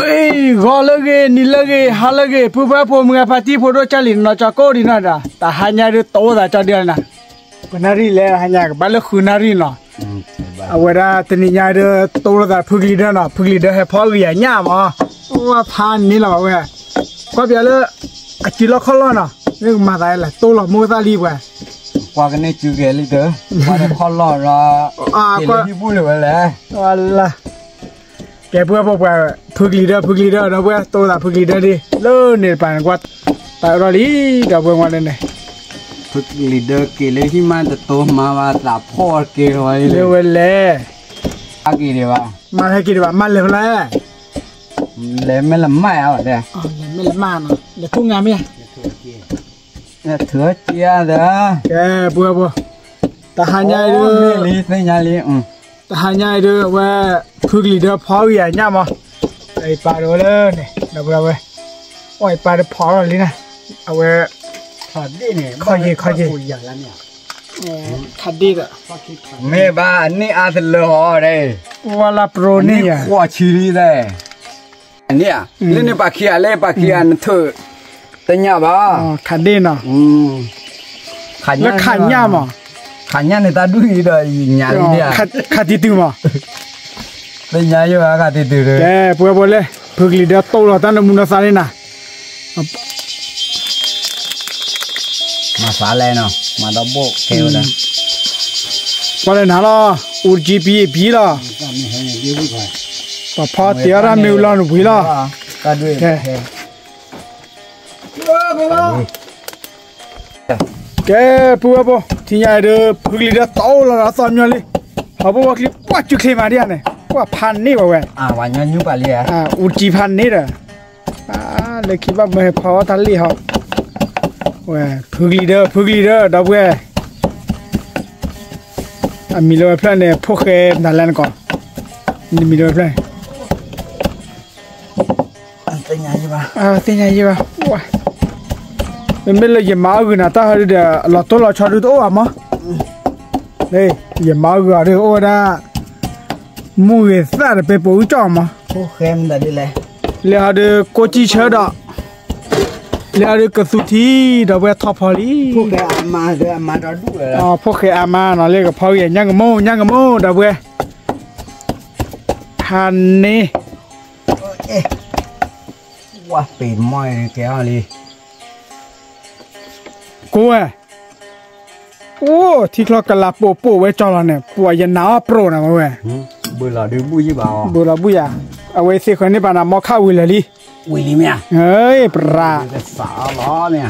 Ê, gò lगे, ní lगे, hà lगे, phụ bá phụ mga party photo chali nó cho cô đi nó ra. Ta hai nhà được tổ ra cho đi nè. Bên này lẽ hai nhà cái lúc khu này nó. À vậy ra tên nhà được tổ ra phụ leader nó, phụ leader hay phó về nhà mà. Ủa phan ní là vậy. Có bây giờ chỉ lo khó lo nó. Nhưng mà tại là tổ là mua ra đi vậy. Qua cái này chưa ghé leader. Qua cái khó lo ra. À qua. Cái bút này vậy. Allah. Cái bữa phụ leader nó bữa tôi là phụ leader đi lớn này bạn quát tại đó đi cả bữa ngoài này Phật leader kể lên khi mà tôi mà là phò kể rồi lêu lê à kể đi vào mà hay kể đi vào mà lêu lê lê mới làm mai à đây mới làm mà nó để thu ngàm nhá thừa chia đó cái bữa ta hai nhai đưa lý thế nhà lý ta hai nhai đưa và phụ leader phó về nhà màไอ้ปลาโดนเลยนี่เดี๋ยวเราไปโอ้ยปลาได้พอแล้วนะเอาไว้ขัดดีเนี่ยข้อเย่อย่างนั้นเนี่ยขัดดีอ่ะไม่บ้านี่อาจจะเลอะได้ว่าลาโปรนี่อ่ะว่าชีริได้เนี่ยเล่นปากเขียเล่นปากเขียนเถอะแต่เนี่ยบ้าขัดดีเนาะแล้วขัดเนี่ยมั้งขัดเนี่ยในตาดูอีเดียยาลีเนี่ยขัดดีตัวมั้งเป็นยังไงวะกันติดเลยแกปัวเลยฝึกลีเดอร์โตแล้วตั้งแต่มุนสาเลยนะมาสาเลยเนาะมาดับโบเกี่ยวนะพอเลยนะล่ะอูจีพีล่ะพอเตียร์มิวลานบุยล่ะกันด้วยแกปัวที่ใหญ่เด้อฝึกลีเดอร์โตแล้วสอนยังเลยเขาบอกว่าคลิปปัจจุบันมาเดียเนี่ยว่าพันนี่ว่าเว้ยวันนี้ยุ่งกันเลยอุจิพันนี่เด้อเลยคิดว่าไม่พอทันลี่เขาเว้ยฝึกลีเดอร์ดับเว้ยมีเลยเพื่อนเนี่ยพวกเขานั่นแหละก่อนนี่มีเลยเพื่อนเต็งยังไงเต็งยังไงว้าเป็นไม่เลยยังมาอยู่นะแต่เดี๋ยวเราตัวเราชอบดูตัวอ่ะมั้งเลยยังมาอยู่อ่ะเดี๋ยวโอ้ด้ามูเวสต์ได้ไปปูจ่อมาพวกเข้มได้ดิเลยเลี้ยเด็กโคจิเชดะเลี้ยเด็กกสุธีดาวเวทท็อปพอลีพวกแกมาเดี๋ยวมาดูเลยพวกแกมาเนาะเรียกกับพอลียังกโมดาวเวฮันนี่ว่าปีนม้อยแกอะไรกูโอ้ที่คลอกกะลาปูไว้จอแล้วเนี่ยปูยันหนาวโปรนะมาเว้ยบุหรี่ดูบุยบ่าวบุหรี่บุยเอาไว้สิคนนี้ปานะมอข้าววิลลี่เมียเฮ้ยปลาสาวล้อเนี่ย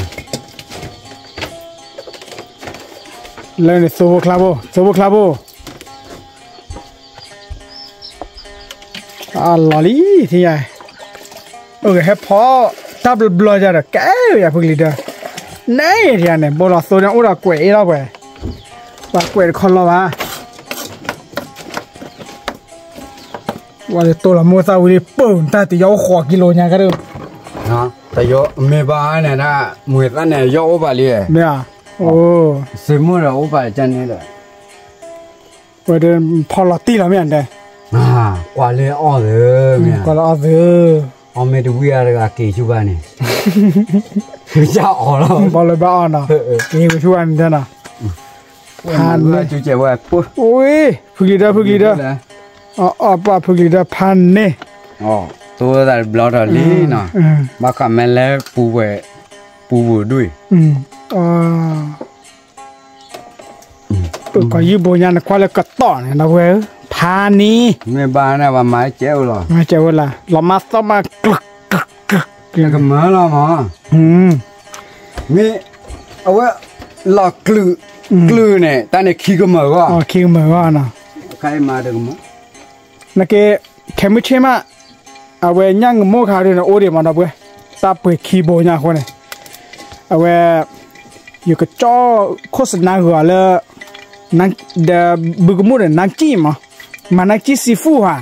เล่นโซโบคลาโบลอลี่ที่ใหญ่ให้พอทับบล็อกจะได้แก่อย่าพึ่งลีเดอร์นี่ที่อันเนี่ยบอลโซนอุระกวยแล้วกวยคนละวะว่าจะตัวละมัวซาวิลีปุ่นแต่ตียาวขวกิโลเนี่ยก็ได้นะแต่ยาวไม่บ้าเนี่ยนะมวยตั้งเนี่ยยาวไปเลยเนี่ยโอ้สมุนเราไปจันนี่เลยว่าเดินพอลตีแล้วไม่อันเดียกว่าเลยอ้อเลยเนี่ยกว่าเลยอ้อเลยอ้อไม่ดูวิอาร์ก็เกี่ยวบ้านนี่จะอ้อแล้วบอลเลยบ้านะเกี่ยวชวนเท่านั้นฮันเนี่ยจู่เจ้าว่าปุ๊บโอ้ยฝึกลีเดอร์ป้าฝึกลีเดอร์พันนี่ตัวแต่บล็อกอะไรเนาะมาคำแม่เล่ปูด้วยก็ยืมโบยานควายกระต่อเนี่ยนะเว้ยพานี่ไม่บ้านะว่าไม้เจ้าหรอไม้เจ้าละเรามาต้องมากรึกเกี่ยวกับม้าเราหมอมีเอาไว้หลอกกลือเนี่ยแต่เนี่ยขี้ก็เหมือก็ขี้ก็เหมือก็นะใครมาเด็กมั้งนักเก็ตแค่ไม่ใช่มาเอาไว้ย่างโม่ขาด้วยนะโอ้เดี๋ยวมันเอาไว้ตาเปิดขี้โบยาคนเนี่ยเอาไว้อยู่กับจ้อโฆษณาหัวเลยนักเดบุกมุดเนี่ยนักจี้มานักจี้ซีฟูฮ่ะ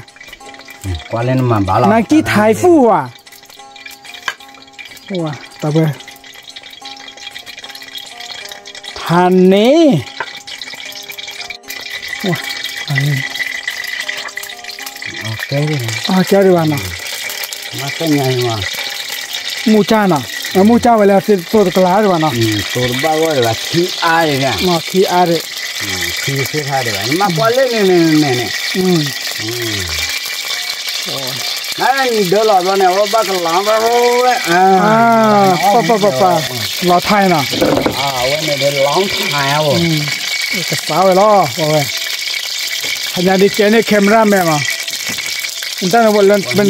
กว่าเล่นมันบ้าหรอนักจี้ไทยฟูฮ่ะว้าตาเปิดฮันนี่ว้าฮันนี่โอเคดิโอเคดีวะนะ มาตั้งไงมามูจ้าน่ะมูจ้าเวลาสิตัวกลาด้วยนะตัวบ้าว่าแบบขี้อายเนี่ยมาขี้อายขี้เสียท่าเดี๋ยวมาพอเล่นเนี่ยนั่นเดี๋ยวเราเนี่ยว่าบ้ากหลังไปเลยป้าเราไทยน่ะวันนี้เดี๋ยวหลังไทยอ่ะก็สาวเลยโอ้ยขยันดีเจนี่แคมราแม่มาตั้งแต่วันนั้นเป็น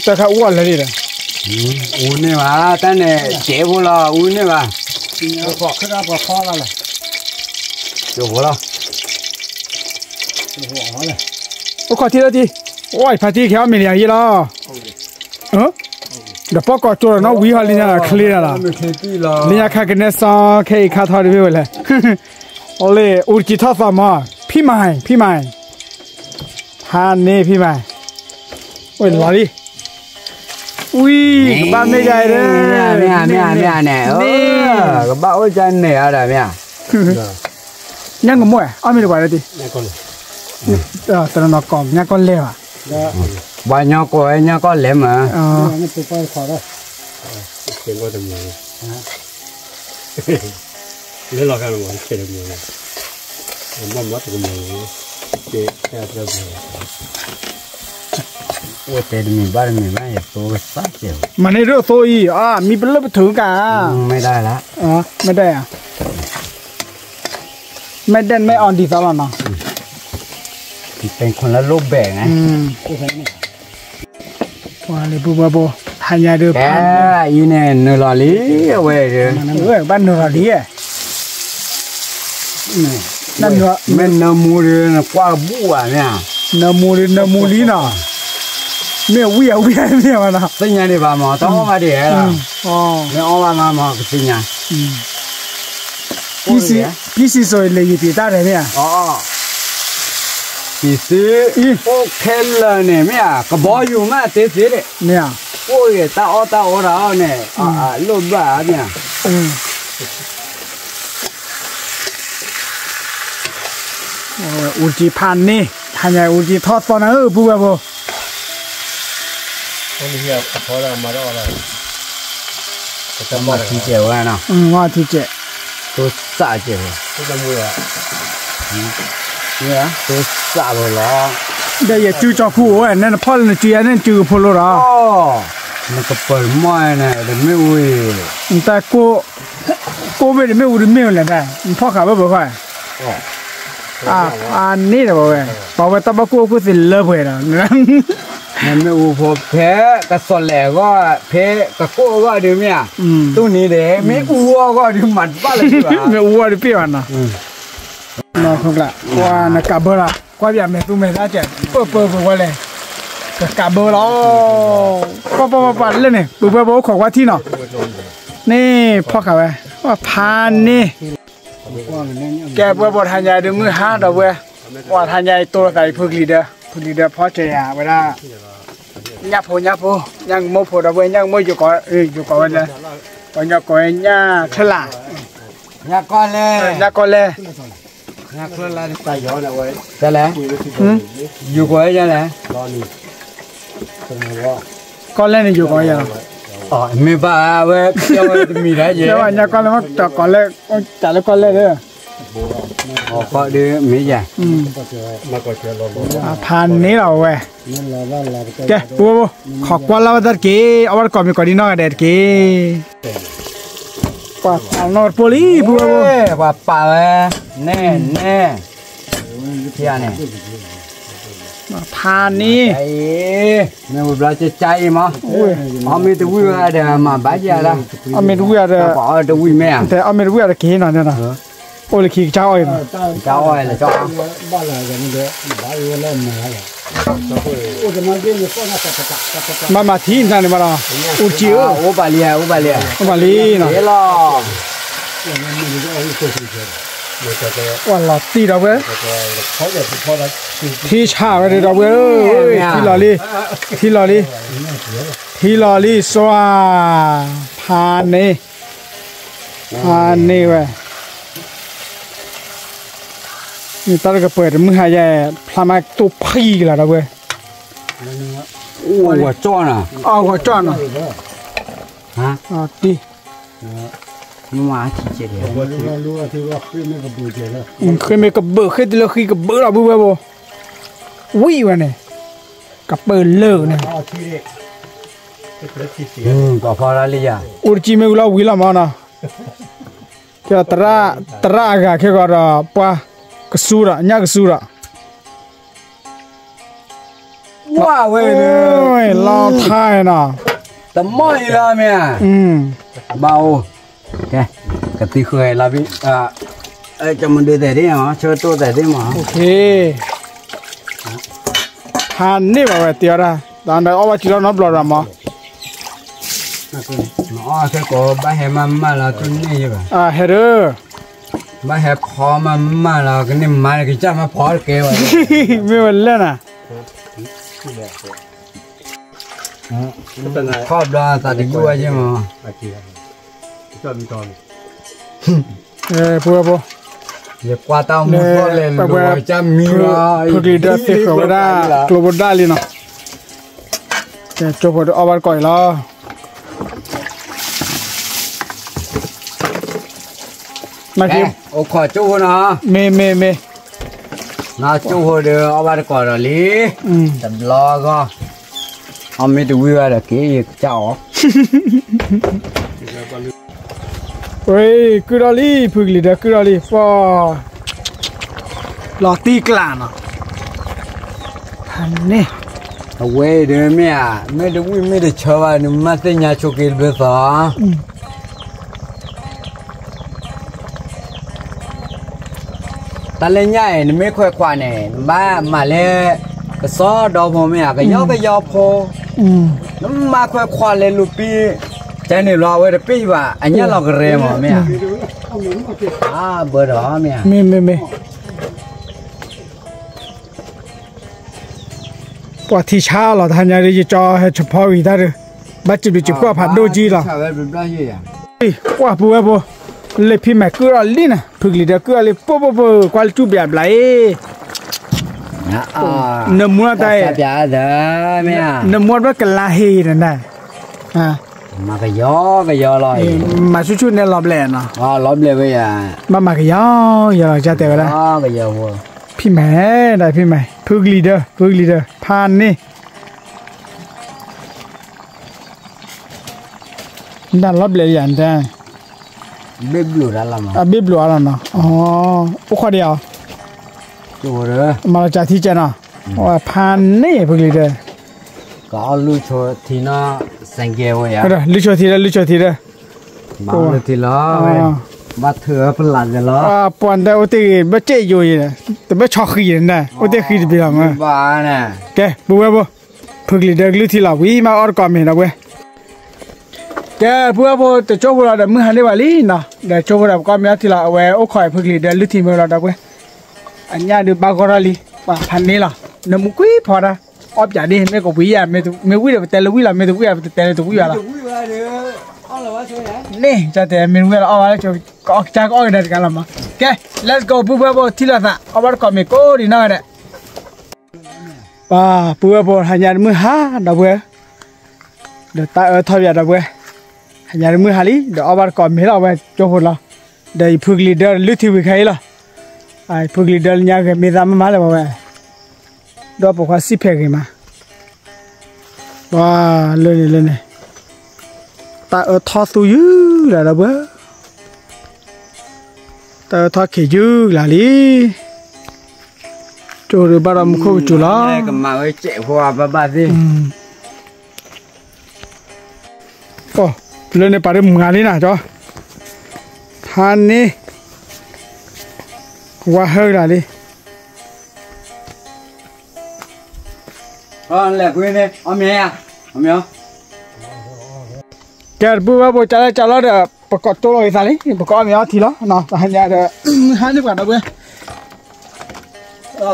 ตัวข้าวอ้วนเลยดิอู้นี่มาตั้งแต่เจ็บหัวละอู้นี่มาพอขึ้นมาพอแล้วล่ะเจ็บหัวละหัวเลยโอ้ขอทีละทีโอ้ยพาทีแค่ไม่เหลือยี่ละเดี๋ยวพอก่อโจรน้องวิหารนี่นะเคลียร์ละนี่ข้ากันเนี่ยซ้อแค่ข้าทอดไปเลยโอ้เลยอุจิทอดสมาพี่ใหม่ฮานี่พี่ใหม่โอ้ยลอรี่อุ้ยบ้านไม่ใหญ่เลยเนี่ยก็บ้าว่าจะเนี่ยอะไรเนี่ยยังก็มั่วอ้อไม่รู้ว่าอะไรดิตอนนั้นก่อนยังก็เลี้ยวบ้านยังก็เลี้ยมานี่ตัวไปขอได้เสียงก็จะมีเรื่องเราการมองเฉลี่ยเลยมันมัดก็มองเจ๊แค่เรื่องว่าแต่มีบ้านอย่าโตสักเดียวมันในเรื่องโซอีมีเป็นเรื่องถึงกันไม่ได้ละไม่ได้ไม่เด่นไม่อ่อนดีสักหน่อยเป็นคนละรูปแบบไงว่าเลยบูบาหายาเดือดแกอีเนี่ยเนลลีเอาไว้เลยบ้านเนลลีนั่นเหรอแม่นมูรีนะกว่าบัวเนี่ยนมูรีน่ะไม่เวียมานะสิ่งนี้บ้ามาต้องมาดีเหรอไม่เอามาสิ่งนี้พี่สิสวยเลยยี่ปีตาเลยเนี่ยพี่สิโอเคเลยเนี่ยไม่อะก็บอกอยู่มาเตะสิเนี่ยโอ้ยตาเราเนี่ยลูกบ้าเนี่ยอุจิพันนี่ทำไงอุจิทอดฟอนนะบูบาบูวันนี้พอเรามาแล้วอะไรจะมาที่เจ้าเนาะมาที่เจ้าตัวสาเจ้าตัวจมูกเนี่ยตัวสาเลยล่ะเดี๋ยวจู่จอคู่เว้ยนั่นพ่อเนี่ยจู่นั่นจู่พลละมันก็เปิดไม่เนี่ยเดี๋ยวไม่อุ้ยแต่กูไม่ได้ไม่อุ้ยไม่เลยได้พ่อขาไม่บอกว่านี่แหละบอกว่าตะบักกูสิเลิกไปแล้วมันไม่อู้พอแพ้กระสอนแหลกก็แพ้กระโก้ก็ดูเนี่ยตู้นี้เด้ไม่อู้ก็ดูหมัดบ้าเลยไม่อู้ดิพี่วันน่ะน้องคนละว่านักกาเบอร์ละกว่าอย่างแม่ตู้แม่น่าจะเปิดว่าเลยกาเบอร์แล้วปั๊เลยเนี่ยปุ๊บของว่าที่เนาะนี่พ่อเขาว่าพานนี่แกบทหันใหญ่ดูมือห้าดอกเว้ยว่าหันใหญ่ตัวใส่พึ่งลีเดอร์พ่อเจียเวลายับโผยังโมโผดอกเว้ยยังโมอยู่ก่อนเลยตอนยักก่อนยักฉลาดยักก่อนเลยตายย้อนเอาไว้จะแล้วอยู่ก่อนยังไงรอนี่ก่อนเลยนี่อยู่ก่อนยังไม่บ้าเว้ยเจ้ามีได้ยังเจ้ายักก่อนเลยมั้งจับก่อนเลยจับเลยก่อนเลยเด้อก็ดื้อไม่ใหญ่พันนี้เราเว้ยแกปูขอกว่าเราดัดกี้เอาไว้ก่อนมีก่อนดีน้อยเด็ดกี้ป่าเอานอร์โพลีปูป่าเว้ยแน่เที่ยเนี่ยพันนี้ไอ้เนี่ยเราจะใจมั้งเอาไม่ตัววิ่งอะไรมาบ้าจ่าละเอาไม่ตัววิ่งอะไรเอาตัววิ่งแม่แต่เอาไม่ตัววิ่งอะไรกี้หน่อยเนี่ยนะโอ้ยขี้เจ้าอ้อยเลยเจ้าบ้านอะไรกันเนี่ยบ้านอยู่เล่นมาเลยโอ้จะมาเรียนอยู่ก็น่าจะมาที่นั่นเลยมาละอุจิโอบาลีเนาะเดี๋ยวรอวันละตีเราเว้ยที่ชาไปเลยเราเว้ยที่ลอรี่สวาพานนี่เว้ยนี่ตอนก็เปิดมือหายใจพลามาตัวพี่ละเราเว้ย โอ้ว่าจ้อนอ่ะ อ๋อหัวจอนอ่ะ ฮะ อ๋อดี มาที่เจริญ รู้ว่าที่ว่าขึ้นไม่กับบูเจแล้ว เคยมีกระเบือเคยตีเราเคยกระเบือเราบุ้ยบ่วิ่งวะเนี่ยกระเบือเลิกเนี่ย ที่เด็กเป็นที่เสีย ก็พอละเลยอ่ะ อุจจิเมกุลาวิลามานะแค่ตระกะแค่ก็ระปะกสูระญากสูระ ว้าเว้ย โอ้ยลาวไทยนะ แต่ไม่ละเมียเบาแกกติเคยละพี่จะมันดูแต่ได้หรอเชิญตัวแต่ได้หรอ โอเคฮันนี่บ่าวเตียระตอนนั้นเอาไว้ที่เรานับรอรำมา อ๋อแค่ก็บ้าแหมาละตุนนี่ใช่ป่ะ เฮเดอร์ บ้าแหพอมาละก็นี่มาก็จะมาพอเกวะ ไม่วันเล่นอ่ะ ครอบดาตัดกู้ใช่ไหม จอนจอน พัวพัว เดี๋ยวกว่าต้องมุดเลยดูจะมีละ พอดีได้เสียเขาได้กลัวได้เลยเนาะแต่จบพอเอาไว้ก่อนแล้วมาคิม โอ้ขอจูนะ เมน่าจูเดี๋ยวเอาไว้ก่อนเลยแต่รอก็เอาไม่ดูวิวอะไรกี่เจ้า เฮ้ยกุราลีพึกลีเด้อกุราลีฟ้าลอตีกลานะฮันนี่ เว้ยเดี๋ยวไม่ดูวิวไม่ได้เชื่อว่านี่มาเสียชุกิลเบสอ่ะตอนเล่นใหญ่นี่ไม่ค่อยกว่าเนี่ยบ้ามาเลยก็ซ้อดอกผมก็ยอพอน้ำมาค่อยควาเลยลูปีใจนี่รอไว้แต่ปีว่าอันนี้เราก็เรียมเมียเบอร์ดอเมียเมปวดที่ช้าเราทันยาดีจอให้เฉพาะอีกได้เลยบัดจิบกว่าผัดโดจีล่ะว่าปัวปัวเลยพี่แม่กุราลีนะพึกลีเด้อกุราลีปุ๊บกว่าจูแบบไหลน้ำมัวได้น้ำมัวว่ากะลาเฮนั่นได้มาก็ยอลอยมาชุดเนี่ยรอบแหล่นะรอบเลยเว้ยมาก็ยอจะแต่ก็ได้ก็ยอพี่แม่ได้พี่แม่พึกลีเด้อผ่านนี่ด้านรอบแหล่อย่างแต่บิบลูแล้วมั้งบิบลูอะไรนะอ๋อโอ้ขอเดียวจูเด้อมาจากที่เจนะว่าผ่านนี่พึกลีเด้อก็ลูกโชทีน่าสังเกตไว้อะลูกโชทีเด้อมาลูกทีละมาเถื่อพลันกันแล้วปอนแต่โอเตไม่เจ๊อยู่เนี่ยแต่ไม่ช็อกขี้เนี่ยโอเตขี้ไปแล้วมั้งบ้าเนี่ยแกบัวพึกลีเด้อลูกทีละวิมาออร์กอมเห็นนะเว้ยแกบัวแต่โจ้บัวเดี๋ยวมือหันได้ว่าลีนะเดี๋ยวโจ้บัวก็มีทีละเว้ยโอ้ข่อยพึกลีเด้อลูกทีมือเราได้เว้ยอันนี้ดูบางกอลีว่าพันนี้ล่ะน้ำมุกุ้ยพอละออบอย่างนี้ไม่ก็วิ่งไม่วิ่งแต่ละวิ่งละไม่ตัววิ่งแต่ละตัววิ่งละนี่จะแต่ไม่วิ่งละเอาไว้จะก็จะก็ได้กันละมั้งแก let's go ปุ๊บที่ละนะเอาไว้ก็ไม่ก็ดีนะเนี่ยป้าปุ๊บหันยันมือหาดับเว้ยเดี๋ยวตาทอยดับเว้ยหันยันมือหาลีเดี๋ยวเอาไว้ก็ไม่ละเอาไว้โจ้คนละเดี๋ยวพึกลีเดอร์ลุที่วิ่งใครละไอ้พึกลีเดอร์เนี่ยก็ไม่ทำมาเลยเว้ยดอกพวกสิเพกิมาว้าเลยตาทอสุยูล่ะระเบ้ตาทอขี้ยูล่ะลิโจรบารมโคจุลาก็มาไว้เจ็บหัวบ้าสิโอ้เลยในป่าเรื่องงานนี้นะจ๊อท่านนี่ว่าเฮ้ยล่ะลิแหละคุยเนี่ยเอาเมียแกบัวจะเดี๋ยวประกอบตัวเลยสิประกอบเมียทีละเนาะหันยาเดี๋ยวหันดีกว่านะเว้ย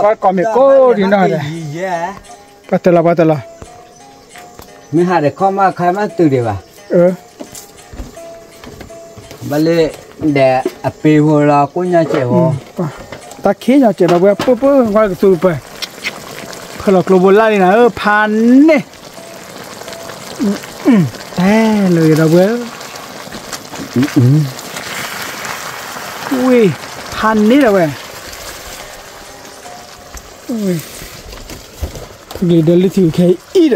ว่าก่อนมีโก้ดีนะเดี๋ยวปัตตละมีหาเด็กเข้ามาใครมาตื่นดีป่ะบัลเล่เดี๋ยวปีหัวเรากุ้งยาเจ๋อตาขี้ยาเจ๋อเว้ยปุ๊บว่าสูบไปพอเรากลัวบุญไล่นะพันเนี่ย แต่เลยเราเว้ยอุ้ยพันนี่แหละเว้ยอุ้ยนี่เดี๋ยวลิทิวแค่อีด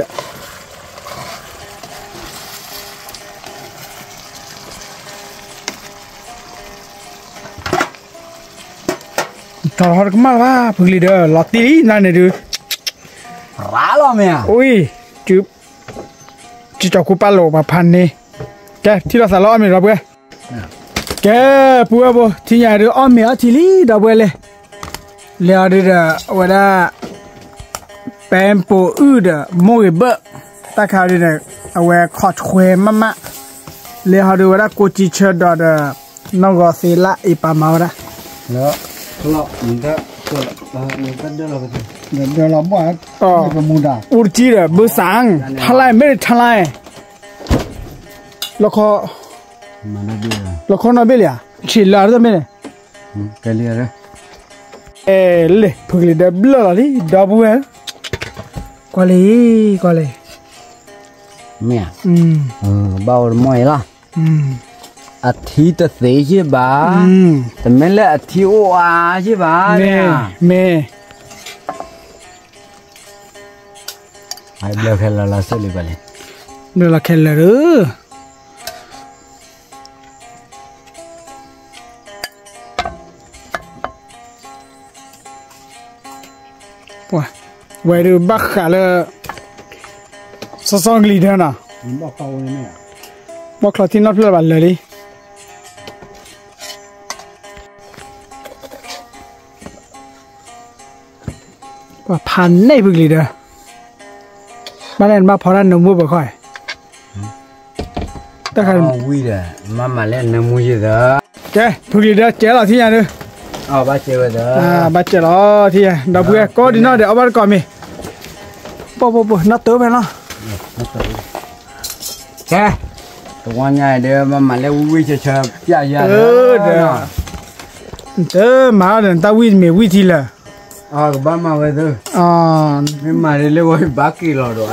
ตอนเขามาว่าพึ่งลีเดอร์ลอตตีนั่นเนี่ยดูร้าล้อเมียอุ้ยจุ๊บจีจอคุปาโลมาพันนี่แกที่เราสารล้อมีเราเว้ยแกปัวบ่ที่ยาดูอ้อมเมียทีลีดับเว้ยเลยเลี้ยดูเด้อว่าได้เป็นปูอืดมวยเบะตาขาวดูเด้อเอาไว้ขอดเขวมะเลี้ยดูว่าได้กูจีเชดอดน้องก็สิละอีปามาละแล้วเรามันก็ตัวมันก็เดี๋ยวเราไปเดี๋ยวเราบอกเป็นมูดาอุดจีเด้อเบอร์สังทลายไม่ได้ทลายแล้วก็มันน่าเบื่อแล้วก็น่าเบื่อชิลล์อะไรไม่เนี่ยแกเลี้ยเลยเลยพึ่งเลยเด้อเบลอเลยดับเว้ยกว่าเลยเมียเบาหน่อยละอาทิตย์เสียใช่ป่ะแต่ไม่เละอาทิตย์ว่าใช่ป่ะเนี่ยเมไอ้เบลแค่ละเสลีไปเลยเบลแค่ละหรือว้าเวรูบักขะเลยสองลีเดอร์น่ะบอกเขาเนี่ยบอกเขาที่นัดเพื่อนบ้านเลยว่าพันในพึ่งลีเดอร์มาเล่นมาพอรันน้ำมูบ่ค่อยแต่ใครวิ่งเลยมาเล่นน้ำมูเยอะแกพึ่งลีเดอร์เจ้าที่ยังเนี่ยบาเจ็บเด้อบาเจ็บแล้วที่ดับเบิ้ลก็ดีน่าเดี๋ยวเอาไปก่อนมีปุ๊นัดเติมไปเนาะแกตัวใหญ่เดี๋ยวมาเล่นวิ่งเฉยๆอย่าเด้อมาเดินตาวิ่งมีวิ่งทีละบ้ามาไว้เด้อไม่มาเล่นว่าบ้ากี่หลอดว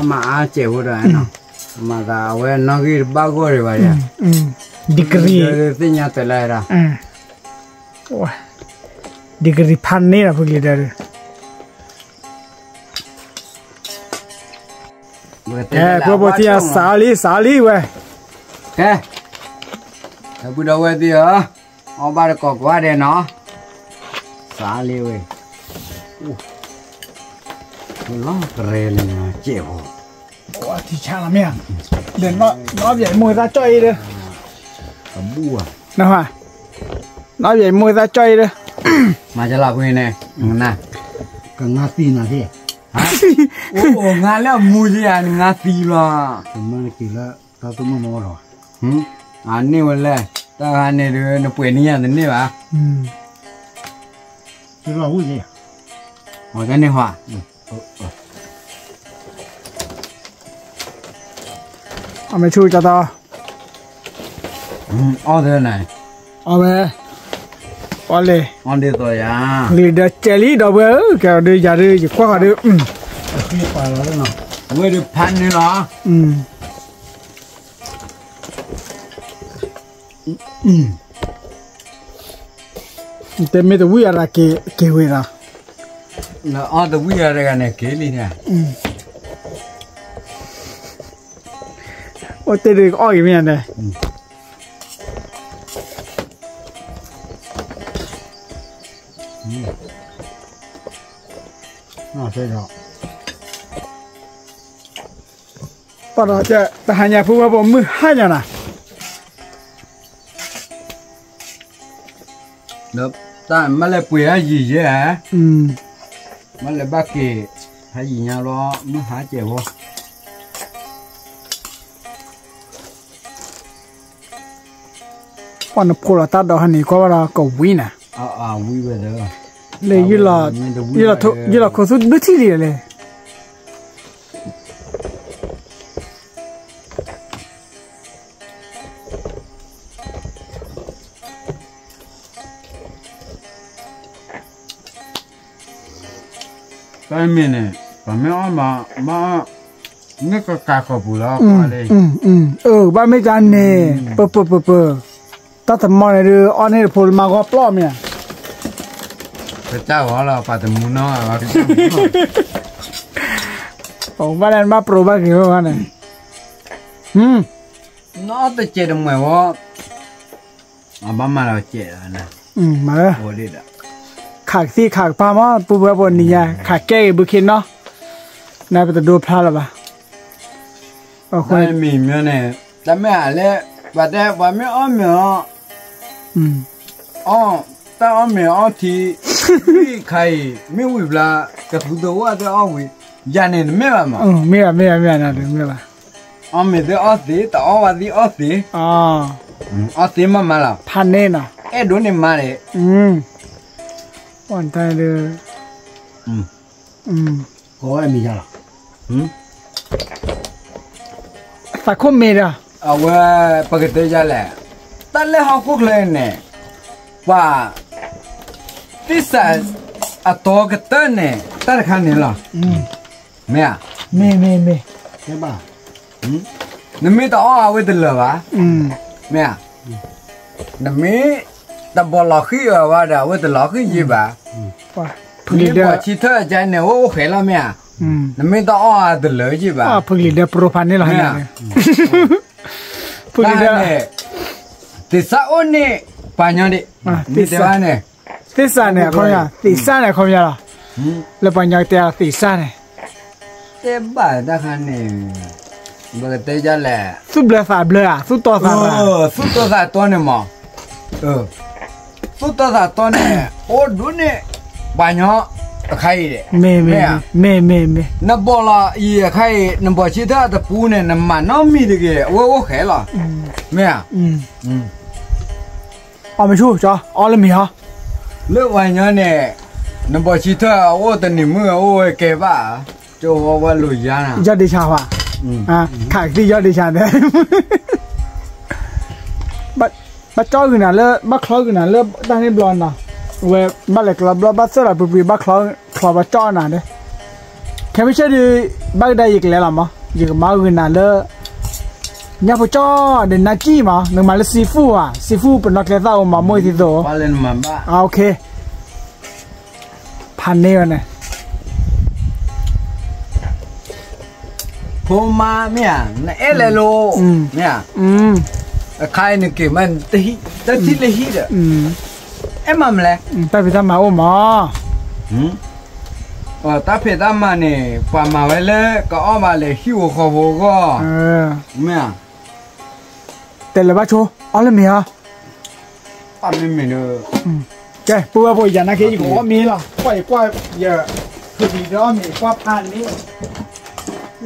ะมาเจ็บด้วยเนาะมาดาวเว้ยนักกีฬาบ้าก็เลยไปอ่ะดีกรีที่นี่แต่ละeraว้าดีกรีพันนี่นะพวกลีเดอร์พวกที่สาลีเว้ยถ้าพูดเอาไว้ดีเหรอเอาบาร์กอกว่าเดี๋ยวเนาะสาลีเว้ยล้อกเรลนะเจ็บว่าที่ชาละเมียเดินน้อยใหญ่มวยตาจ้อยเลยบัวนะฮะน้อยใหญ่มวยตาจ้อยเลยมาจะหลับยังไงน่ะก็งาตีนะที่โอ้งานแล้วมูจีอันงาตีละมันกี่ละตาตุ้มมอหรออันนี้วันแรกแต่อันนี้เดี๋ยวเปลี่ยนนี่อันนี้ป่ะคือเราพูดสิอ๋อกันนี่ว่าเอาไปช่วยจ้าต่อเอาเถอะไหนเอาไปเอาเลยเอาเดี๋ยวตัวยาลีเดอร์เจลี่ดับเบิ้ลแกเดี๋ยวอย่าเดี๋ยวคว้าเดี๋ยวคือไปแล้วเนาะเว้ยเดี๋ยวพันนี่เหรอแต่ไม่ต้องวิ่งอะไรเกี่ยวนะแล้วอ๋อต้องวิ่งอะไรกันเนี่ยเกี่ยวเนี่ยโอ้เตะอ้อยไม่ได้ใช่หรอตอนเราจะไปหาญาผู้ว่าผมมือให้ยังนะเดี๋ยวแต่มาเลยปุ๋ยให้ยี่เยอะมาเลยบ้าเกะให้ยี่เนี่ยรอมือหาเจ็บวะวันพูดเราตัดดอกฮันนี่ก็ว่าเราก็วิ่งนะวิ่งไปเลยเลยยี่หล่อคนสุดดุที่เลย ไปมีเนี่ยไปไม่อ้อมานี่ก็กาขบุแล้วอะไรบ้านไม่จานเนี่ยเปิดตั้งแต่มอเนี่ยอันนี้พลมาก็ปล้อมเนี่ยพระเจ้าว่าเราปัตตมุนอ่ะว่าโอ้บ้านนั้นมาโปรบ้านกี่วันเนี่ยน้อแต่เจดมวยว่าบ้านมาเราเจดนะมาโอ้ดิอ่ะขากที่ขากพามาปูแบบบนนี้ขากแก้บุคินเนาะนายไปตัดดูพลาดหรือเปล่าไม่มีเมื่อเนี่ยแต่ไม่หาเลยว่าแต่ว่าไม่อ้อมเมื่อแต่อ้อมเมื่อที่ไม่ใครไม่วิบละกับผู้ตัวว่าแต่อ้อมวิยันเนี่ยไม่ว่ามั้งไม่นะเดี๋ยวไม่ว่าอ้อมเมื่อแต่อ้อสิแต่อ้อว่าที่อ้อสิอ้อสิมาละพันเน่นะโดนเนี่ยมาเลยวันไทยเลยโอ้ยมีจ้ะสักคนมีอ่ะเอาไว้ปกติจะแหละแต่เรื่องคุกเลยเนี่ยว่าที่สัตว์ตัวกระตุ้นเนี่ยแต่ละครั้งเนี่ยหรอไม่อะไม่ใช่ป่ะนั่นไม่ต้องเอาไว้ตลอดวะไม่อะนั่นไม่แต่บอลล็อกขึ้นว่าเดี๋ยวไว้ตลอดขึ้นยี่บ้านี่พอชิดเธอใจเนี่ยว่าโอเคแล้วไม่อะนั่นไม่ต้องเอาตลอดยี่บ้าพึ่งลีเดอร์โปรพันนี่หรอเนี่ยพึ่งลีเดอร์ติดซาอุนี่ปัญญาดิติดซาเนี่ยติดซาเนี่ยเขาเนี่ยติดซาเนี่ยเขาเนี่ยแล้วปัญญาเตียติดซาเนี่ยเจ็บบ้าแต่คันนี่ปกติจะแหละสุดเบลฟ้าเบลอ่ะสุดตัวฟ้าสุดตัวฟ้าตัวเนี่ยมั้งสุดตัวฟ้าตัวเนี่ยโอ้ดูเนี่ยปัญญาใครเนี่ยไม่นับบอลอีใครนับบอลชีท่าตะปูเนี่ยนับมันน้องมีดีกี่โอ้แค่ละไม่อ่ะเอาไม่ชูจ้ะเอาเลยมีฮะเลือกวันนี้เนี่ยนับบอลชีท่าโอ้แต่นี่มือโอ้เก็บบ้าจะว่าลุยยานะยอดดิชาว่ะขายที่ยอดดิชาเนี่ยบัดจ้อกันนะเลิกบัดคล้อกันนะเลิกตั้งให้บลอนนะเว้ยบัดเล็กลับบัดเสร็จปุ๊บบัดคล้อบัดจ้อนะเนี่ยแค่ไม่ใช่ดิบัดได้อีกแล้วมั้งอีกมากันนะเลิกเนี่ยพอจ้อเดินนาจีมาหนึ่งมาเลยซีฟูเป็นนักเลี้ยงเอามามวยที่โตมาเล่นมาบ้าโอเคพันเนี่ยนะผมมาเนี่ยนั่นเลยโลเนี่ยใครนึกกี่มันแต่ที่เลยฮิตมาเลยแต่พี่ทำมาโอ้มาแต่พี่ทำมาเนี่ยพอมาไว้เลยก็ออกมาเลยหิวขบก็เนี่ยแต่ละบ้าโชอ๋อเลยมีฮะไม่มีเนอะแกปูว่าปูอย่างนั้นแค่ยี่ห้อมีหรอปล่อยเยอะคือดีแล้วมีกว่าพันนี้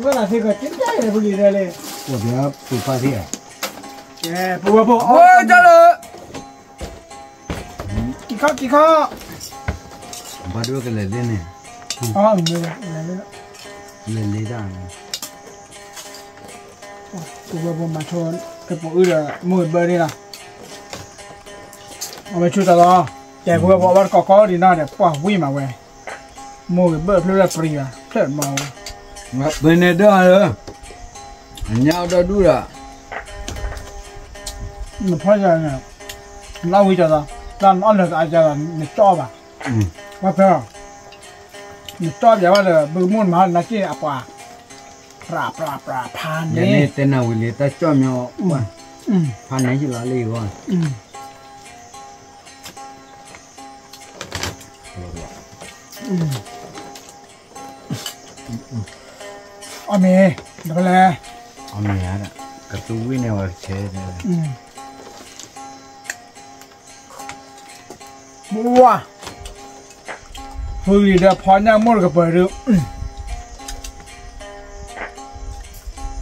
เวลาที่ก็จิ้มได้เลยพอดีเลยปวดเนื้อปวดฟ้าที่อ่ะแกปูว่าปูโอ้ยจ้าเลยกี่ข้อมาดูกันเลยเนี่ยอ๋อเลยได้ปูว่าปูมาชนกับปูอื่นมืดเบอร์นี่นะเอาไปช่วยตลอดแกปูว่าปูว่าก็ดีน่าเนี่ยปูวิ่งมาเว้ยมืดเบอร์เพลิดเพลินเพลิดเมาbên này đó rồi nhau đó đủ rồi nó phải là nè lâu bây giờ làm ăn được ai giờ mình cho bà có phải không mình cho giờ là bự muôn mà nó chỉ à pha pan đấy này tên nào người ta cho nhau pan này chỉ là lì rồiอเมย์เดี๋ยวเลยอเมย์อ่ะกระตุ้ยเนี่ยว่าเชดเลยบัวฟื้นเดี๋ยวพอเนี่ยมั่วกับเปิดดู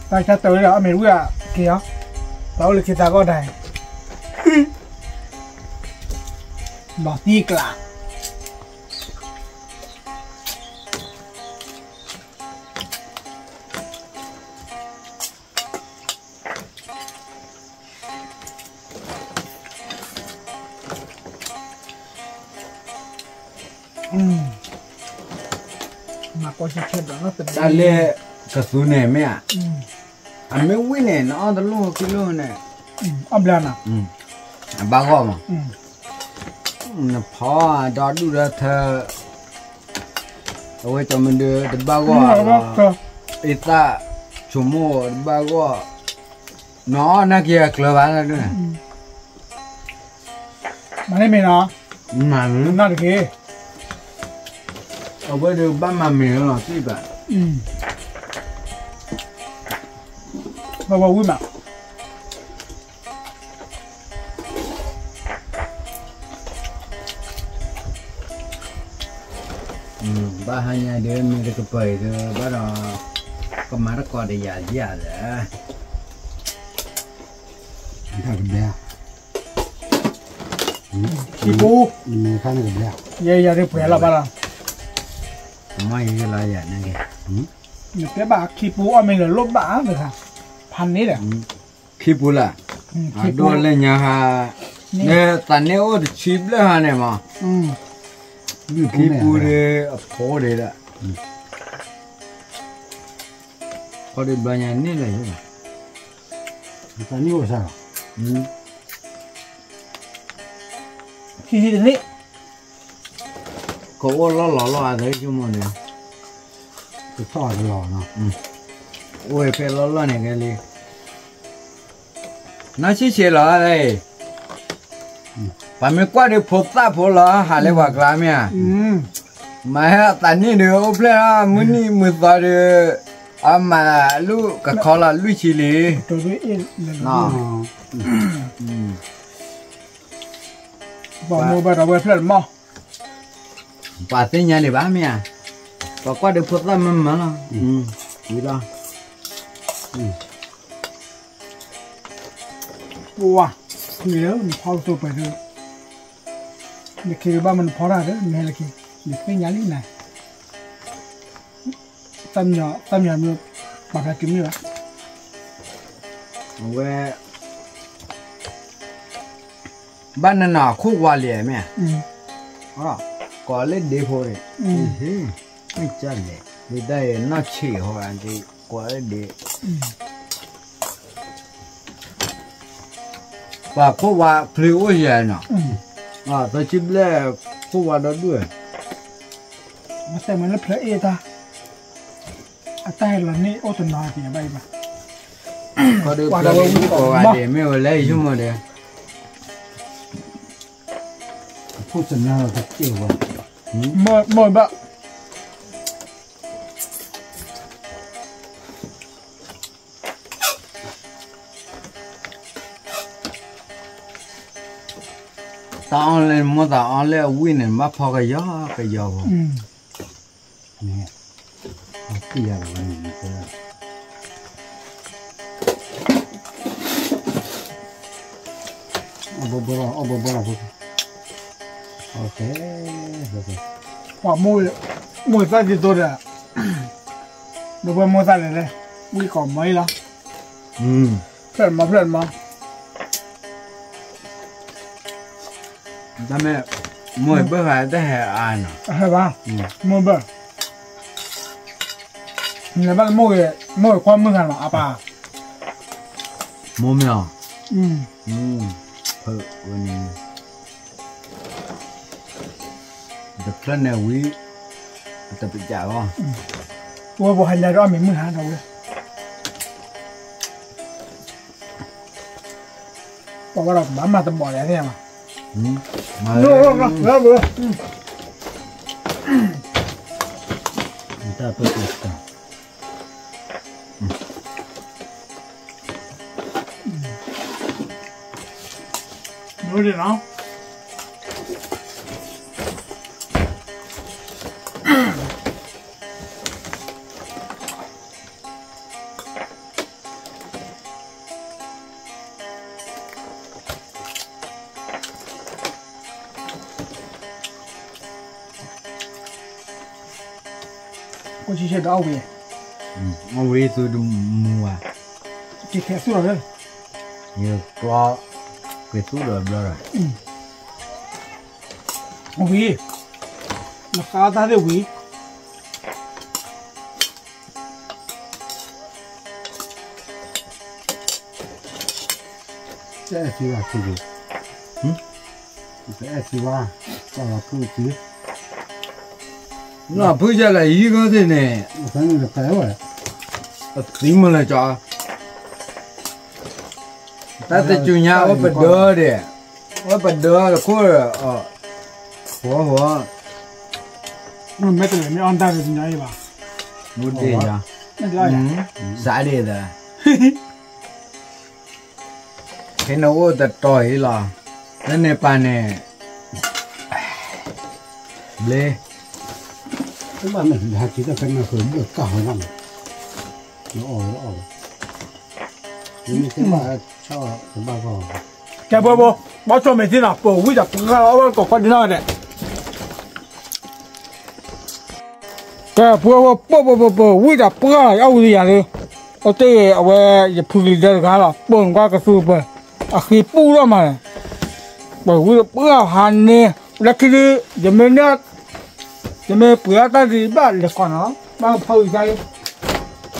แต่ถ้าตัวเนี่ยอเมย์ว่าเกี่ยวเราเลยคิดตาก็ได้ดอกตีกลา ก็ชิเช็ดแล้วเป็น แต่เล่กระสุนเนี่ยแม่อันไม่วิ่งเนี่ยน้องตะลุกกิโลเนี่ย อ้อมแล้วนะ บางก็มั้งพอดอดูแล้วเธอเอาไว้จำมันเดือดบางก็อิตาชั่วโมงบางก็น้องนักเกียร์กลับบ้านแล้วด้วยมันไม่มีเนาะมันน่าจะกี่เอาไว้ดูบ้านมามีหรอที่บ้านมาวิ่งมาบ้านเนี่ยเดี๋ยวมีแต่ไปเดี๋ยวบ้านเราก็มาแล้วก็ได้ยาเลยถ้าเป็นแบบขี้ปูมีข้างหนึ่งแบบเยี่ยๆได้เปลี่ยนละบ้างล่ะไม่ใช่ไรอย่างนั้นไงเนี่ยเปลี่ยนบ้าขี้ปูอ้อมไม่เหลือลบบ้าเลยค่ะพันนี้แหละขี้ปูล่ะโดนเลยเนี่ยฮะเนี่ยตอนนี้โอ้ชิบเลยฮะเนี่ยมาขี้ปูเลยพอเลยละพอได้บางอย่างนี่เลยใช่ไหมตอนนี้ว่าsaoขี้ที่นี่ก็ว่าล้ออะไรชั่วโมงเนี่ยก็ทอดหล่อเนาะโอ้ยเป็นล้อเนี่ยกันเลยน่าชื่อเชียร์อะไรป่าไม่กว่าได้พบตาพบล้อหาเลยว่ากลางเนี่ยมาฮะตอนนี้เดี๋ยวเพื่อนมื้อนี้มื้อต่อเดี๋ยวอามาลูกกับเขาละลุยชิลีตัวด้วยเอ็นน่ะบอกมือไปเราไปเพื่อนมั้งป่าเตี้ยนี่บ้าเมียป่ากว่าเดี๋ยวพูดแล้วมันละนี่ละบัวคือแล้วมันพอตัวไปเลยนี่คือบ้านมันพอได้เลยไม่ละกี่นี่ไม่ยันนี่ไหนตั้มยามือปากกินนี่วะเว้บ้านนั่นน่ะคู่วาเลียแม่ก่อเล่นเดโพเลยไม่จัดเลยไม่ได้น่าเชี่ยวอันที่ก่อเล่นเดป่าคู่วาพลิ้วเย็นน่ะแต่ชิบเล่คู่วาได้ด้วยมาแต่มันแล้วเพลเอตาแต่หลังนี้โอ้ตัวน้อยที่ไปบ้าก็ดูเพลงก่อเดไม่เอาเลยชั่วโมงเดียวพูดจนน่าจะเกี่ยวว่ะหมดแบบตอนเล่นมดตอนเล่นวิ่งเนี่ยมาพอก็ย่อเนี่ยเกี่ยวกันนี่ก็เอาบ่โอเคว่ามุ้ยใส่ที่ตัวเดียวดูว่ามุ้ยใส่เลยวิ่งก่อนไหมล่ะเพื่อนมาทำไมมุ้ยเบื่อได้แห่อ่านใช่ป่ะมุ้ยเบื่อเนี่ยบ้านมุ้ยความมือกันหรออาป่ามุ้ยอ่ะเพื่อวันนี้แต่ครั้งนี้วิแต่เป็นจ่าว่ะว่าบ่หันใจร้อนเหมือนมือหาเราเลยบอกว่าเราบ้ามาตะบ่อแล้วเนี่ยมาแล้วเบื่อถ้าตัวติดกันดูดิเนาะกูชี้เช็ดเอาเวสุดมัวจีแค่สุดเลยเนี่ยก็เกิดสุดเลยบ้างเอาวีราคาได้เลยวี这是吧？是的。这是吧？到了不急，那不下来一个的呢，反正是白话。怎么来着？但是就伢我不得的，我不得的，可是啊，活。没得了，你按单子人家一把。不对呀，啥来的？现在我得找一了，在那办呢，累。这把那还记得跟那会没干好上了，哦。你先把炒，先把搞。这不，我做没听了，不会的，不看我搞快点那的。这不，为啥不看了？要为啥的？我这我也不给这干了，不我个书不，可以补了嘛？不要喊呢，那个是人们那，人们不要在这边来看了，那跑一下。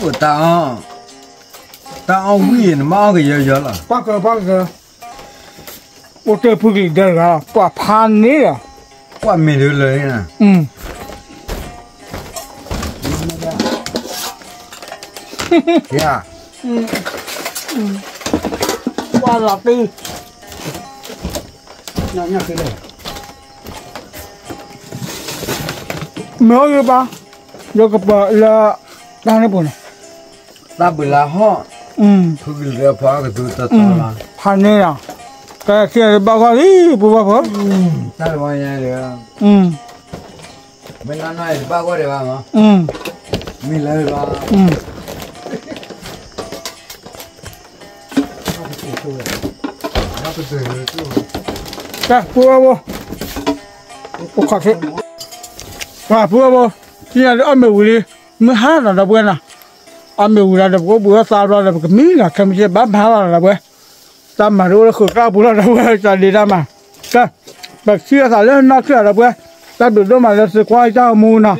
我当为呢，马个也了。八个，我这不给这个，不怕你了。我没得来呢。呀。哇老弟，那回来。没有吧？有个不了，哪里不呢？那不拉好。不给这怕个都得了。怕你呀？这现在报告不报告？那玩意儿没拿来报告的吧？没来吧？来，不，我靠去。不，现在安没屋里，没喊了不呢？安没屋里的不杀了不米了，看不见白爬了不？咱们如果喝咖不了不，在里头嘛，这把吃啥了那吃了不？咱不都嘛是光家木呢，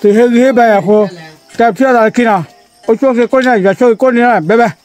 这些白活，咱吃啥去呢？我说是过年也说过年了，拜拜。